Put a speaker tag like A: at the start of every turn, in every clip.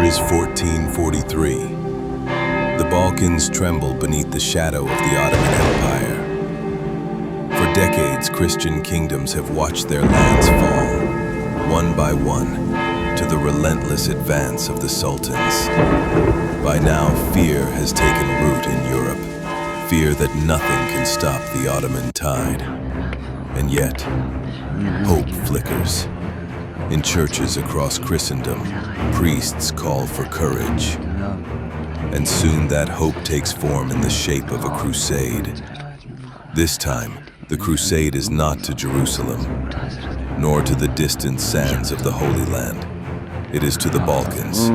A: is 1443. The Balkans tremble beneath the shadow of the Ottoman Empire. For decades, Christian kingdoms have watched their lands fall, one by one, to the relentless advance of the sultans. By now, fear has taken root in Europe, fear that nothing can stop the Ottoman tide. And yet, hope flickers. In churches across Christendom, priests call for courage. And soon that hope takes form in the shape of a crusade. This time, the crusade is not to Jerusalem, nor to the distant sands of the Holy Land. It is to the Balkans,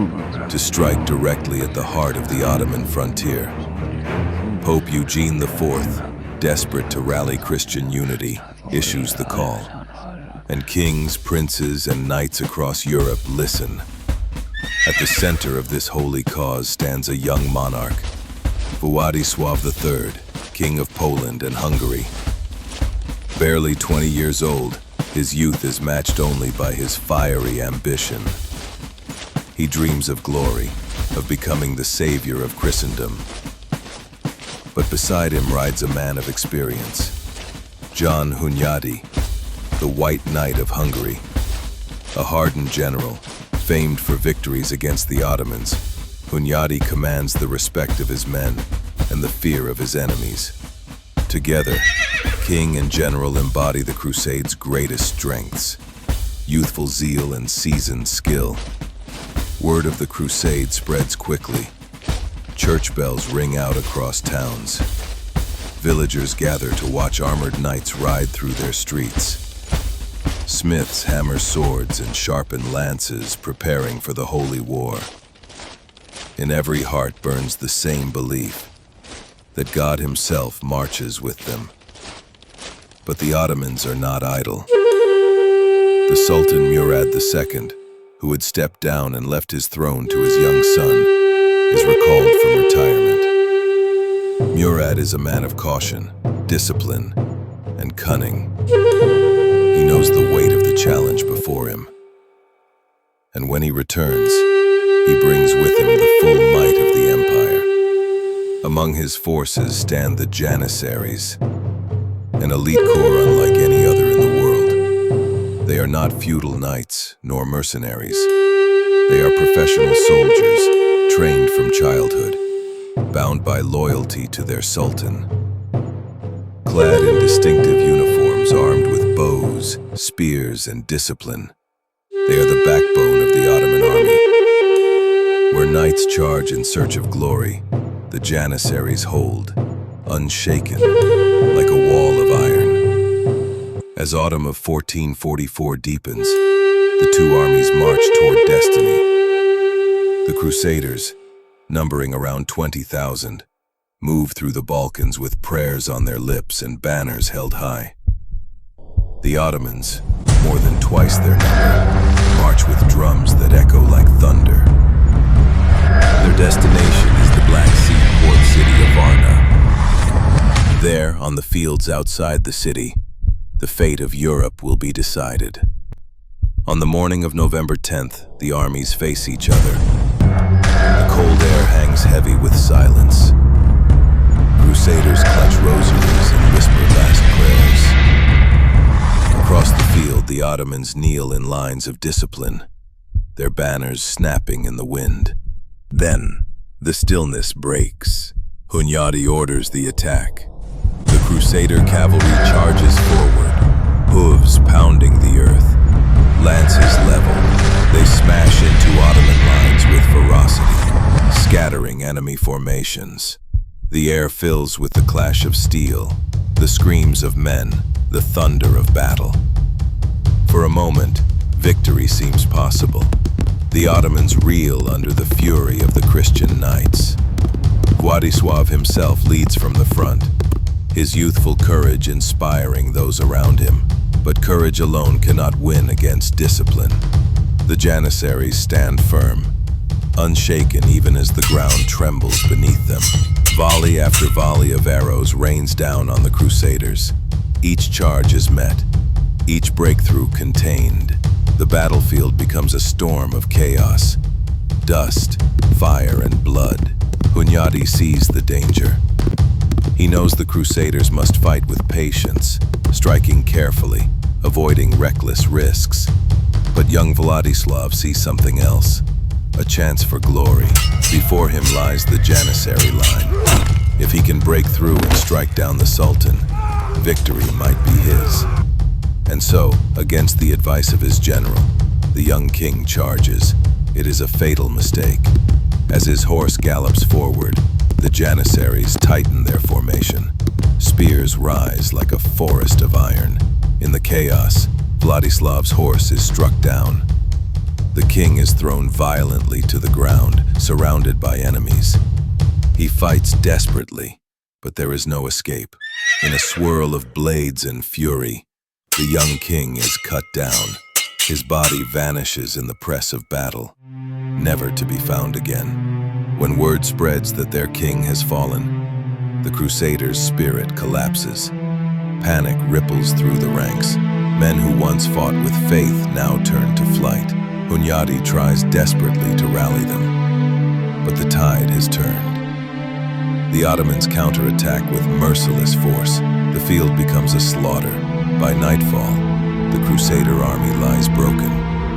A: to strike directly at the heart of the Ottoman frontier. Pope Eugene IV, desperate to rally Christian unity, issues the call. And kings, princes, and knights across Europe listen. At the center of this holy cause stands a young monarch, Władysław III, King of Poland and Hungary. Barely 20 years old, his youth is matched only by his fiery ambition. He dreams of glory, of becoming the savior of Christendom. But beside him rides a man of experience, John Hunyadi, the White Knight of Hungary, a hardened general, famed for victories against the Ottomans. Hunyadi commands the respect of his men and the fear of his enemies. Together, king and general embody the Crusade's greatest strengths, youthful zeal and seasoned skill. Word of the Crusade spreads quickly. Church bells ring out across towns. Villagers gather to watch armored knights ride through their streets. Smiths hammer swords and sharpen lances, preparing for the holy war. In every heart burns the same belief, that God himself marches with them. But the Ottomans are not idle. The Sultan Murad II, who had stepped down and left his throne to his young son, is recalled from retirement. Murad is a man of caution, discipline, and cunning. He knows the weight of the challenge before him. And when he returns, he brings with him the full might of the empire. Among his forces stand the Janissaries, an elite corps unlike any other in the world. They are not feudal knights nor mercenaries. They are professional soldiers, trained from childhood, bound by loyalty to their sultan. Clad in distinctive uniforms, armed with bows, spears, and discipline, they are the backbone of the Ottoman army. Where knights charge in search of glory, the Janissaries hold, unshaken, like a wall of iron. As autumn of 1444 deepens, the two armies march toward destiny. The Crusaders, numbering around 20,000, move through the Balkans with prayers on their lips and banners held high. The Ottomans, more than twice their number, march with drums that echo like thunder. Their destination is the Black Sea port city of Varna. There, on the fields outside the city, the fate of Europe will be decided. On the morning of November 10th, the armies face each other. The cold air hangs heavy with silence. Crusaders clutch rosaries and whisper last prayers. Across the field, the Ottomans kneel in lines of discipline, their banners snapping in the wind. Then, the stillness breaks. Hunyadi orders the attack. The Crusader cavalry charges forward, hooves pounding the earth. Lances leveled, they smash into Ottoman lines with ferocity, scattering enemy formations. The air fills with the clash of steel, the screams of men, the thunder of battle. For a moment, victory seems possible. The Ottomans reel under the fury of the Christian knights. Władysław himself leads from the front, his youthful courage inspiring those around him. But courage alone cannot win against discipline. The Janissaries stand firm, unshaken even as the ground trembles beneath them. Volley after volley of arrows rains down on the Crusaders. Each charge is met, each breakthrough contained. The battlefield becomes a storm of chaos. Dust, fire, and blood. Hunyadi sees the danger. He knows the Crusaders must fight with patience, striking carefully, avoiding reckless risks. But young Władysław sees something else, a chance for glory. Before him lies the Janissary line. If he can break through and strike down the Sultan, victory might be his. And so, against the advice of his general, the young king charges. It is a fatal mistake. As his horse gallops forward, the Janissaries tighten their formation. Spears rise like a forest of iron. In the chaos, Władysław's horse is struck down. The king is thrown violently to the ground, surrounded by enemies. He fights desperately, but there is no escape. In a swirl of blades and fury, the young king is cut down. His body vanishes in the press of battle, never to be found again. When word spreads that their king has fallen, the Crusaders' spirit collapses. Panic ripples through the ranks. Men who once fought with faith now turn to flight. Hunyadi tries desperately to rally them, but the tide has turned. The Ottomans counterattack with merciless force. The field becomes a slaughter. By nightfall, the Crusader army lies broken.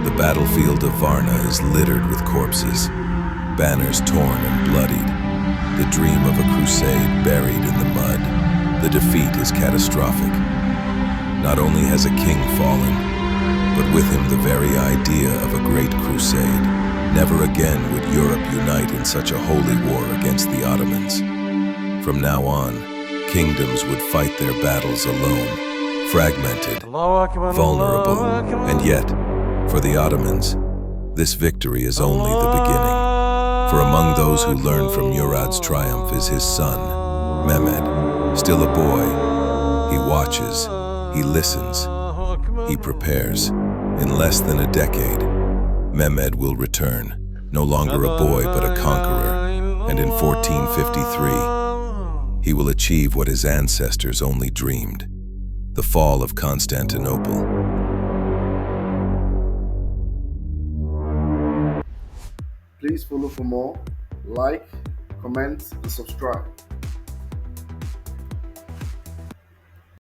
A: The battlefield of Varna is littered with corpses, banners torn and bloodied, the dream of a crusade buried in the mud. The defeat is catastrophic. Not only has a king fallen, but with him the very idea of a great crusade. Never again would Europe unite in such a holy war against the Ottomans. From now on, kingdoms would fight their battles alone, fragmented, vulnerable, and yet, for the Ottomans, this victory is only the beginning. For among those who learn from Murad's triumph is his son, Mehmed. Still a boy, he watches, he listens, he prepares. In less than a decade, Mehmed will return, no longer a boy but a conqueror, and in 1453, he will achieve what his ancestors only dreamed, the fall of Constantinople.
B: Please follow for more, like, comment, and subscribe.